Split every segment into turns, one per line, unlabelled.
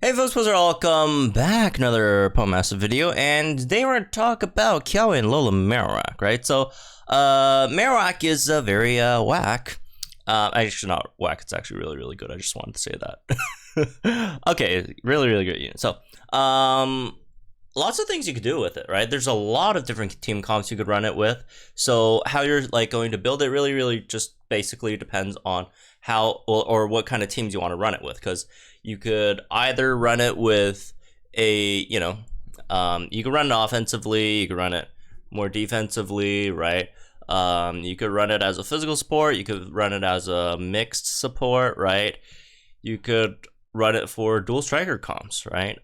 Hey folks, welcome back, another Massive video, and today we're going to talk about Kiawe Alolan Marowak, right? So, Marowak is a very, whack. Actually not whack, it's actually really good, I just wanted to say that. Okay, really good unit. So, lots of things you could do with it, right? There's a lot of different team comps you could run it with. So, how you're, going to build it really just basically depends on how, or what kind of teams you want to run it with, because you could either run it with a, you could run it offensively, you could run it more defensively, right? You could run it as a physical support, you could run it as a mixed support, right? You could run it for dual striker comps, right?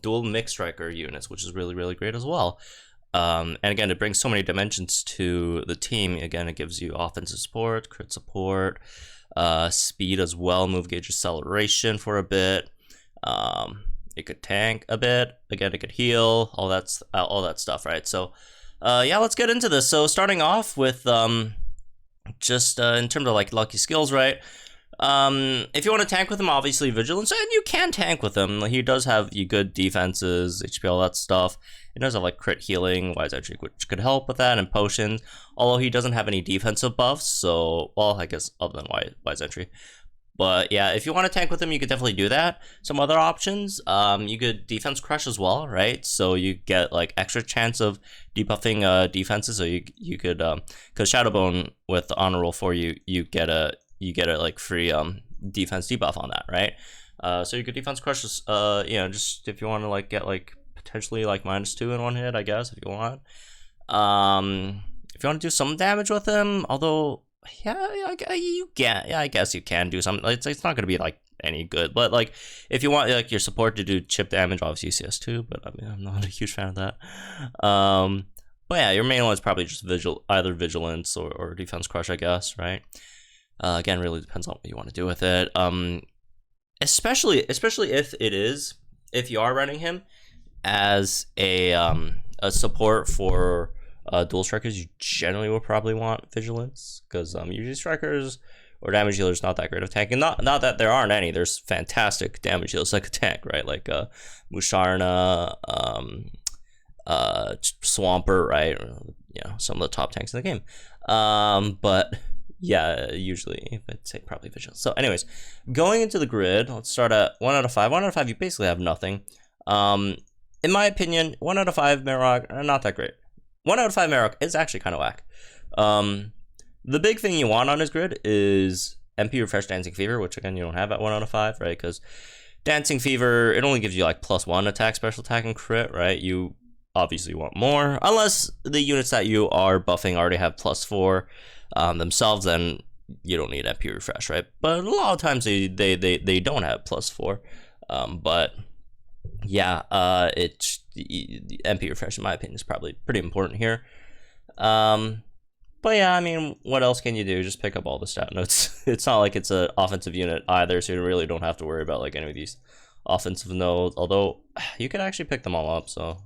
Dual mixed striker units, which is really great as well. And again, it brings so many dimensions to the team. Again, it gives you offensive support, crit support, speed as well, move gauge acceleration for a bit. It could tank a bit. Again, it could heal. All that stuff, right? So, yeah, let's get into this. So, starting off with just in terms of lucky skills, right? If you want to tank with him, obviously vigilance, and you can tank with him. He does have good defenses, HP, all that stuff. He does have crit healing, wise entry, which could help with that, and potions. Although he doesn't have any defensive buffs, so I guess other than wise entry. But yeah, if you want to tank with him, you could definitely do that. Some other options, you could defense crush as well, right? So you get extra chance of debuffing defenses. So you could because Shadowbone with the honor roll for you get a free defense debuff on that, right? So you could defense crush just if you want to get potentially -2 in one hit, I guess, if you want. If you want to do some damage with him, although I guess you can do some. It's not gonna be any good, but if you want your support to do chip damage, obviously CS2, but I mean I'm not a huge fan of that. But yeah, your main one is probably just either vigilance or defense crush, I guess, right? Again, really depends on what you want to do with it. Especially if you are running him as a support for dual strikers, you generally will probably want vigilance, because usually strikers or damage healers not that great of tanking. Not that there aren't any. There's fantastic damage healers like a tank, right? Like Musharna, Swampert, right? Some of the top tanks in the game. But yeah, usually I'd say probably vigilance. So anyways, going into the grid, let's start at 1 out of 5. 1 out of 5, you basically have nothing. In my opinion, 1 out of 5 Marowak, not that great. 1 out of 5 Marowak is actually kind of whack. The big thing you want on his grid is MP Refresh Dancing Fever, which again you don't have at 1 out of 5, right? Because Dancing Fever, it only gives you +1 attack, special attack, and crit, right? You obviously want more, unless the units that you are buffing already have +4 themselves, then you don't need MP Refresh, right? But a lot of times they don't have +4, but yeah, the MP Refresh, in my opinion, is probably pretty important here. But yeah, I mean, what else can you do? Just pick up all the stat notes. It's not like it's an offensive unit either, so you really don't have to worry about any of these offensive nodes, although you can actually pick them all up. So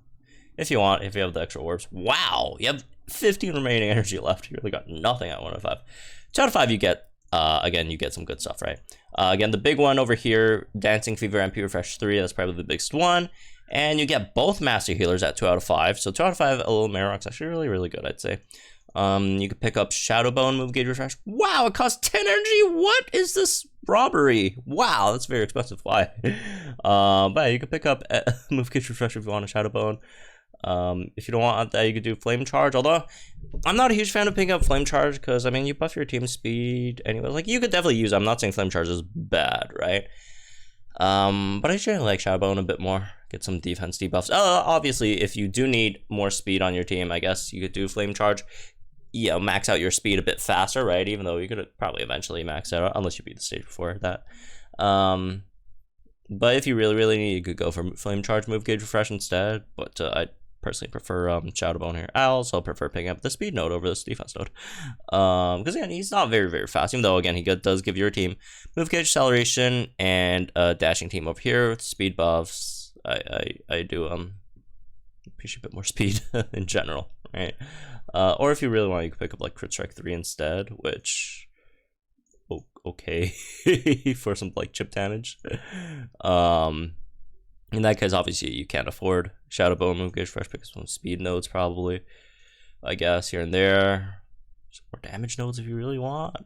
if you want, if you have the extra orbs. Wow, you have 15 remaining energy left. You really got nothing at 1 out of 5. 2 out of 5, you get again, you get some good stuff, right? Again, the big one over here, Dancing Fever, MP Refresh 3, that's probably the biggest one. And you get both Master Healers at 2 out of 5. So 2 out of 5, Alolan Marowak's actually really good, I'd say. You could pick up Shadowbone, move gauge refresh. Wow, it costs 10 energy. What is this robbery? Wow, that's very expensive. Why? But yeah, you could pick up move gauge refresh if you want a Shadowbone. If you don't want that, you could do Flame Charge. Although I'm not a huge fan of picking up Flame Charge, because I mean you buff your team speed anyway. You could definitely use it. I'm not saying Flame Charge is bad, right? But I generally like Shadowbone a bit more. Get some defense debuffs. Obviously, if you do need more speed on your team, I guess you could do Flame Charge. Max out your speed a bit faster, right? Even though you could probably eventually max out, unless you beat the stage before that. But if you really need, you could go for Flame Charge, move gauge refresh instead. But I personally prefer Shadowbone here. I also prefer picking up the speed node over this defense node, because again, he's not very fast, even though again he does give your team move gauge acceleration and dashing team over here with speed buffs. I do appreciate a bit more speed in general, right? Or if you really want, you can pick up Crit Strike 3 instead, which okay for some chip damage. In that case, obviously, you can't afford Shadow Bone, Move Gauge Fresh, pick some speed nodes probably, I guess, here and there. Some more damage nodes if you really want.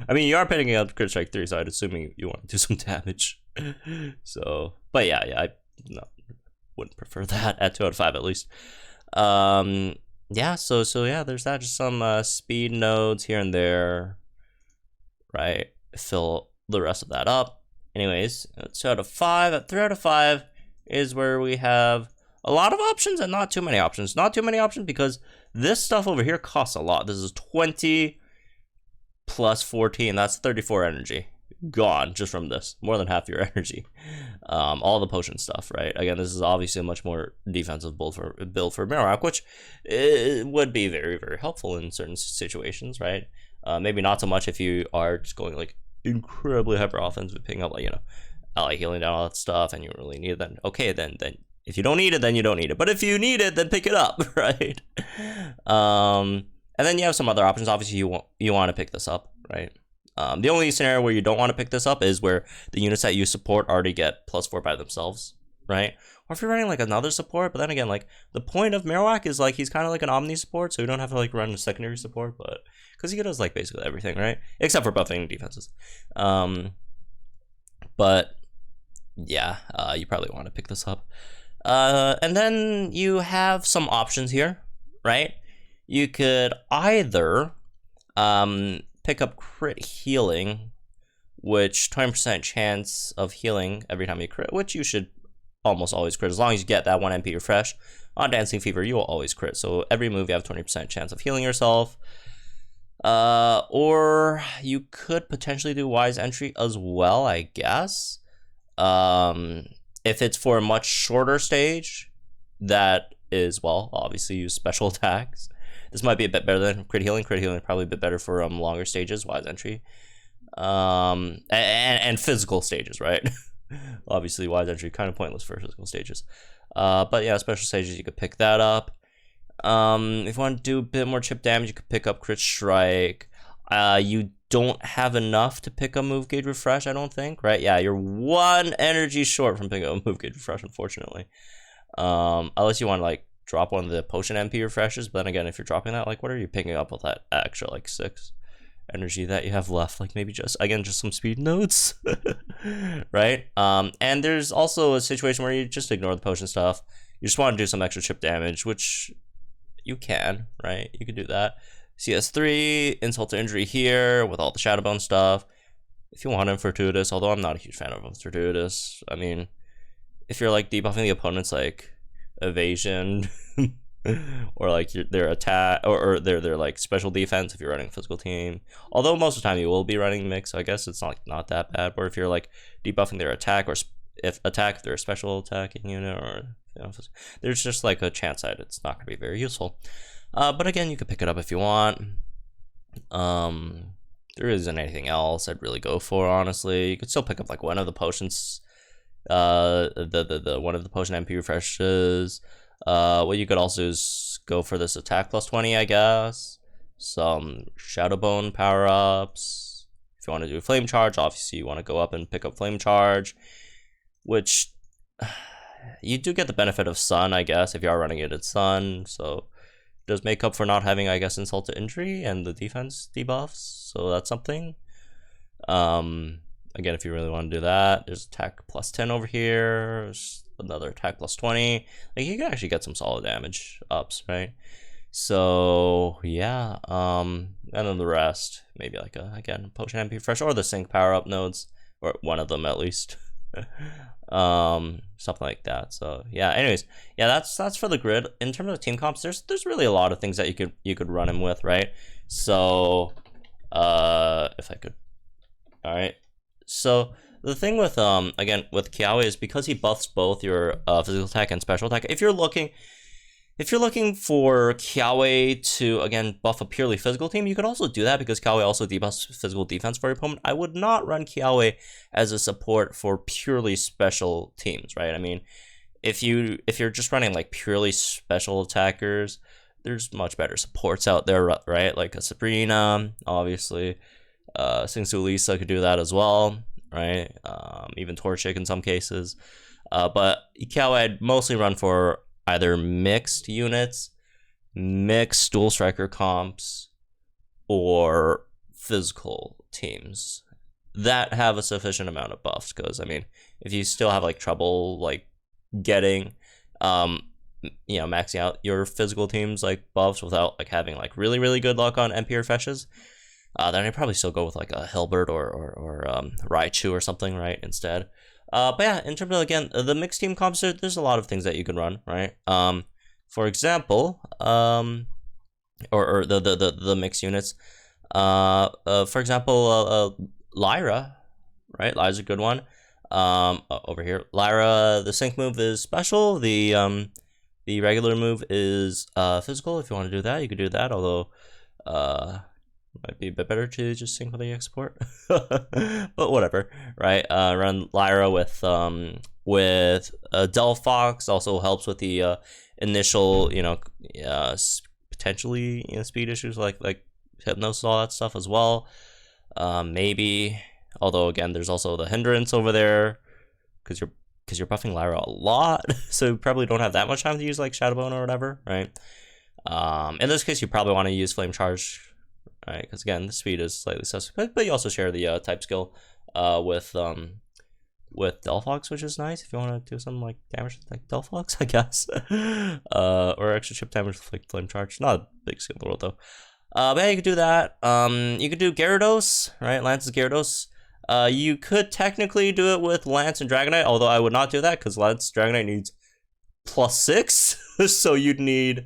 I mean, you are picking up Crit Strike 3, so I'd assume you want to do some damage. So, but yeah, I wouldn't prefer that at 2 out of 5 at least. Yeah, so yeah, there's that. Just some speed nodes here and there, right? Fill the rest of that up. Anyways, 2 out of 5. At 3 out of 5 is where we have a lot of options and not too many options. Not too many options because this stuff over here costs a lot. This is 20 plus 14. That's 34 energy. Gone just from this. More than half your energy. All the potion stuff, right? Again, this is obviously a much more defensive build for Marowak, which would be very, very helpful in certain situations, right? Maybe not so much if you are just going like incredibly hyper offensive, picking up like, you know, ally healing down all that stuff, and you really need it. Then okay, then if you don't need it, then you don't need it. But if you need it, then pick it up, right? And then you have some other options. Obviously, you want to pick this up, right? The only scenario where you don't want to pick this up is where the units that you support already get +4 by themselves, right? Or if you're running like another support, but then again, like the point of Marowak is like he's kind of like an omni support, so you don't have to like run a secondary support, but because he does like basically everything, right? Except for buffing defenses. But yeah, you probably want to pick this up. And then you have some options here, right? You could either pick up crit healing, which 20% chance of healing every time you crit, which you should almost always crit. As long as you get that 1 MP refresh on Dancing Fever, you will always crit. So every move you have 20% chance of healing yourself. Or you could potentially do Wise Entry as well, I guess. If it's for a much shorter stage, that is, well, obviously use special attacks. This might be a bit better than crit healing. Crit healing probably a bit better for longer stages, Wise Entry, and physical stages, right? Obviously, Wise Entry kind of pointless for physical stages, but yeah, special stages you could pick that up. If you want to do a bit more chip damage, you could pick up Crit Strike. You don't have enough to pick up Move Gauge Refresh, I don't think, right? Yeah, you're 1 energy short from picking up Move Gauge Refresh, unfortunately. Unless you want to like drop one of the potion MP refreshes, but then again, if you're dropping that, like what are you picking up with that extra like 6 energy that you have left? Like maybe just some speed nodes. Right? And there's also a situation where you just ignore the potion stuff. You just want to do some extra chip damage, which you can, right? You could do that. CS3, insult to injury here with all the Shadow Bone stuff. If you want him Fortuitous, although I'm not a huge fan of him Fortuitous. I mean, if you're like debuffing the opponent's like evasion or like their attack or their like special defense if you're running a physical team, although most of the time you will be running mix, so I guess it's not that bad. Or if you're like debuffing their attack, or if they're a special attacking unit, or you know, there's just like a chance that it's not going to be very useful. But again, you could pick it up if you want. There isn't anything else I'd really go for, honestly. You could still pick up like one of the potions, the one of the potion MP refreshes. What you could also do is go for this attack +20, I guess. Some Shadow Bone power-ups. If you want to do Flame Charge, obviously you want to go up and pick up Flame Charge, which you do get the benefit of Sun, I guess, if you are running it at Sun. So it does make up for not having, I guess, insult to injury and the defense debuffs. So that's something. Again, if you really want to do that, there's attack +10 over here. There's another attack +20. Like you can actually get some solid damage ups, right? So yeah, and then the rest, maybe like again potion MP fresh or the sync power up nodes, or one of them at least. Something like that. So yeah, anyways, yeah, that's for the grid. In terms of team comps, there's really a lot of things that you could run him with, right? So if I could, all right. So the thing with again with Kiawe is because he buffs both your physical attack and special attack. If you're looking for Kiawe to again buff a purely physical team, you could also do that because Kiawe also debuffs physical defense for your opponent. I would not run Kiawe as a support for purely special teams, right? I mean, if you're just running like purely special attackers, there's much better supports out there, right? Like a Sabrina, obviously. Singsu Lisa could do that as well, right? Even Torchic in some cases. But Kiawe I'd mostly run for either mixed units, mixed dual striker comps, or physical teams that have a sufficient amount of buffs. Because I mean, if you still have like trouble like getting maxing out your physical teams like buffs without like having like really good luck on MP refreshes, then I'd probably still go with like a Hilbert or Raichu or something, right, instead. But yeah, in terms of, again, the mixed team comps, there's a lot of things that you can run, right? For example, or the mixed units. For example, Lyra, right? Lyra's a good one. Over here, Lyra, the sync move is special. The regular move is physical. If you want to do that, you could do that. Although, might be a bit better to just sync with the export. But whatever, right? Run Lyra with Delphox. Also helps with the initial, potentially speed issues like Hypnosis, all that stuff as well. Maybe, although again, there's also the hindrance over there because you're buffing Lyra a lot, so you probably don't have that much time to use like Shadow Bone or whatever, right? In this case, you probably want to use Flame Charge, right? Because again, the speed is slightly suspect, but you also share the type skill with Delphox, which is nice if you want to do some like damage with like Delphox, I guess, or extra chip damage with like Flame Charge. Not a big skill in the world though. But yeah, you could do that. You could do Gyarados, right? Lance's Gyarados. You could technically do it with Lance and Dragonite, although I would not do that because Lance Dragonite needs +6, so you'd need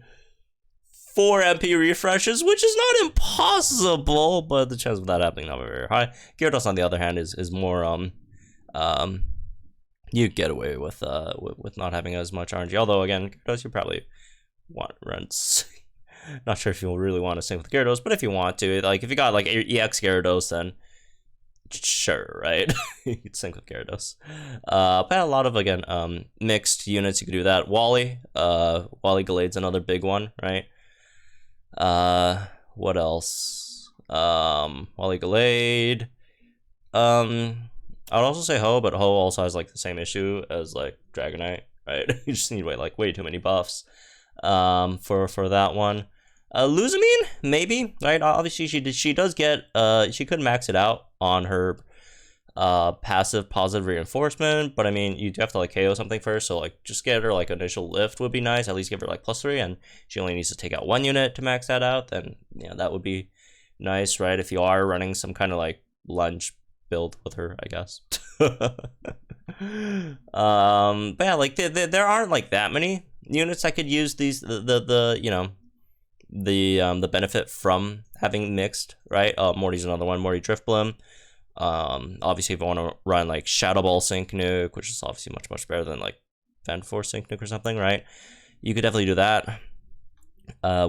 4 MP refreshes, which is not impossible, but the chance of that happening not very high. Gyarados, on the other hand, is more you get away with not having as much RNG. Although again, Gyarados you probably want runs. Not sure if you really want to sync with Gyarados, but if you want to, like if you got like EX Gyarados, then sure, right? You could sync with Gyarados. But a lot of again mixed units you could do that. Wally Gallade's another big one, right? What else? Wally Gallade. I would also say Ho, but Ho also has like the same issue as like Dragonite, right? You just need way too many buffs for that one. Lusamine, maybe, right? Obviously she does get she could max it out on her passive positive reinforcement, but I mean you do have to like KO something first, so like just get her like initial lift would be nice. At least give her like +3, and she only needs to take out 1 unit to max that out. Then yeah, that would be nice, right? If you are running some kind of like lunge build with her, I guess. But yeah, like there aren't like that many units I could use these the benefit from having mixed, right? Morty's another one. Morty Driftbloom. Obviously, if you want to run like Shadow Ball Sync Nuke, which is obviously much better than like Fan Force Sync Nuke or something, right? You could definitely do that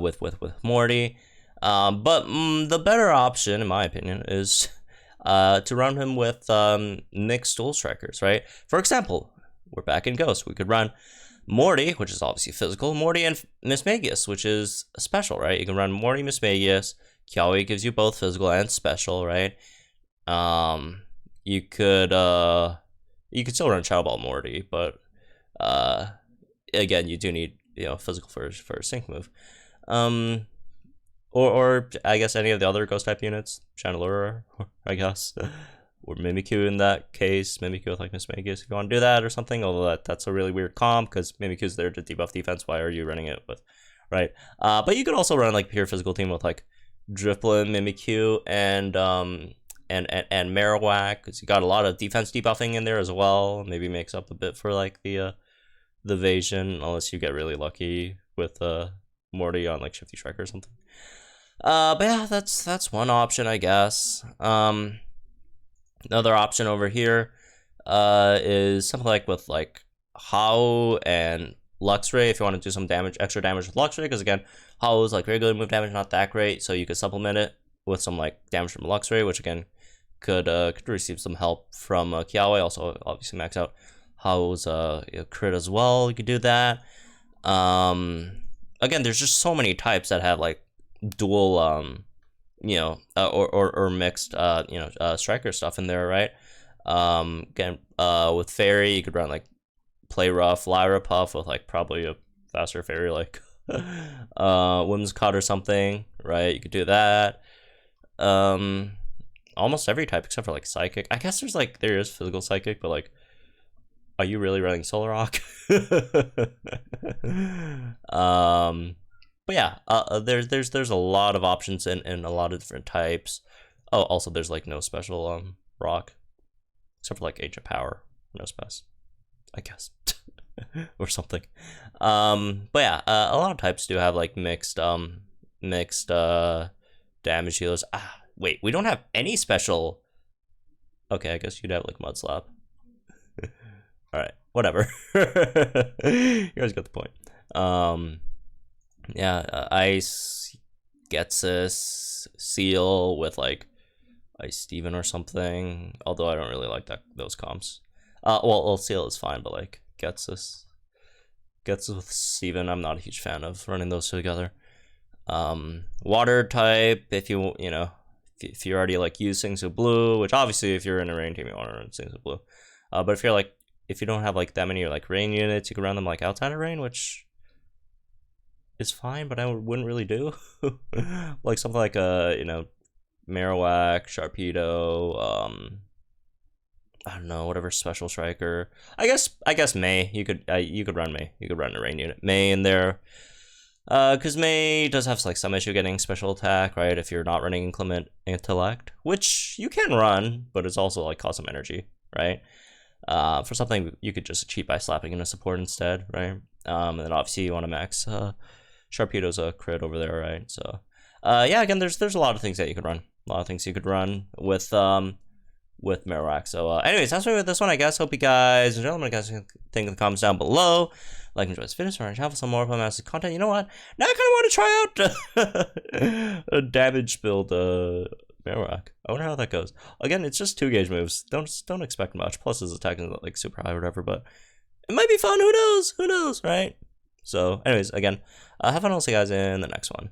with Morty. But the better option, in my opinion, is to run him with mixed dual strikers, right? For example, we're back in Ghost. We could run Morty, which is obviously physical, Morty and Mismagius, which is special, right? You can run Morty, Mismagius. Kiawe gives you both physical and special, right? You could still run Shadow Ball Morty, but again, you do need physical for a sync move. Or I guess any of the other ghost type units, Chandelure, I guess, or Mimikyu in that case, Mimikyu with like Mismagius if you want to do that or something. Although that's a really weird comp because Mimikyu's there to debuff defense. Why are you running it with, right? But you could also run like pure physical team with like Drifblim, Mimikyu, and Marowak, because you got a lot of defense debuffing in there as well. Maybe makes up a bit for like the evasion, unless you get really lucky with Morty on like Shifty Shrek or something. But yeah, that's one option, I guess. Another option over here is something like with like How and Luxray, if you want to do some extra damage with Luxray, because again, How is like regular move damage, not that great, so you could supplement it with some like damage from Luxray, which again could receive some help from Kiawe. Also, obviously max out How's crit as well. You could do that. Again, there's just so many types that have like dual or mixed striker stuff in there, right? Again, with Fairy you could run like play rough, Lyra Puff with like probably a faster fairy like Whimsicott or something, right? You could do that. Almost every type except for like Psychic. I guess there is physical Psychic, but like, are you really running Solar Rock? But yeah, there's a lot of options in a lot of different types. Oh, also there's like no special rock, except for like Age of Power, no spec, I guess, or something. But yeah, a lot of types do have like mixed damage healers. Wait, we don't have any special. Okay, I guess you'd have like Mud Slap. All right, whatever. You guys got the point. Yeah, Ice, Getsus, Seal with like Ice Steven or something. Although I don't really like those comps. Well, Seal is fine, but like Getsus with Steven, I'm not a huge fan of running those two together. Water type, if you're already like using Singsu Blue, which obviously if you're in a rain team you want to run Singsu Blue. But if you don't have like that many like rain units, you can run them like outside of rain, which is fine, but I wouldn't really do. Like something like Marowak, Sharpedo, I don't know, whatever special striker. I guess May. You could run May. You could run a rain unit May in there. Because May does have like some issue getting special attack, right? If you're not running Inclement Intellect, which you can run, but it's also like cost some energy, right? For something you could just cheat by slapping in a support instead, right? And then obviously you want to max Sharpedo's a crit over there, right? So yeah, again, there's a lot of things that you could run. A lot of things you could run with Marowak. So anyways, that's what with this one, I guess. Hope you guys and gentlemen, guys think in the comments down below. Like, enjoy this video, so I have some more massive content. You know what? Now I kind of want to try out a damage build Marowak. I wonder how that goes. Again, it's just 2 gauge moves. Don't expect much. Plus his attack is like super high or whatever, but it might be fun. Who knows? Who knows, right? So anyways, again, have fun. I'll see you guys in the next one.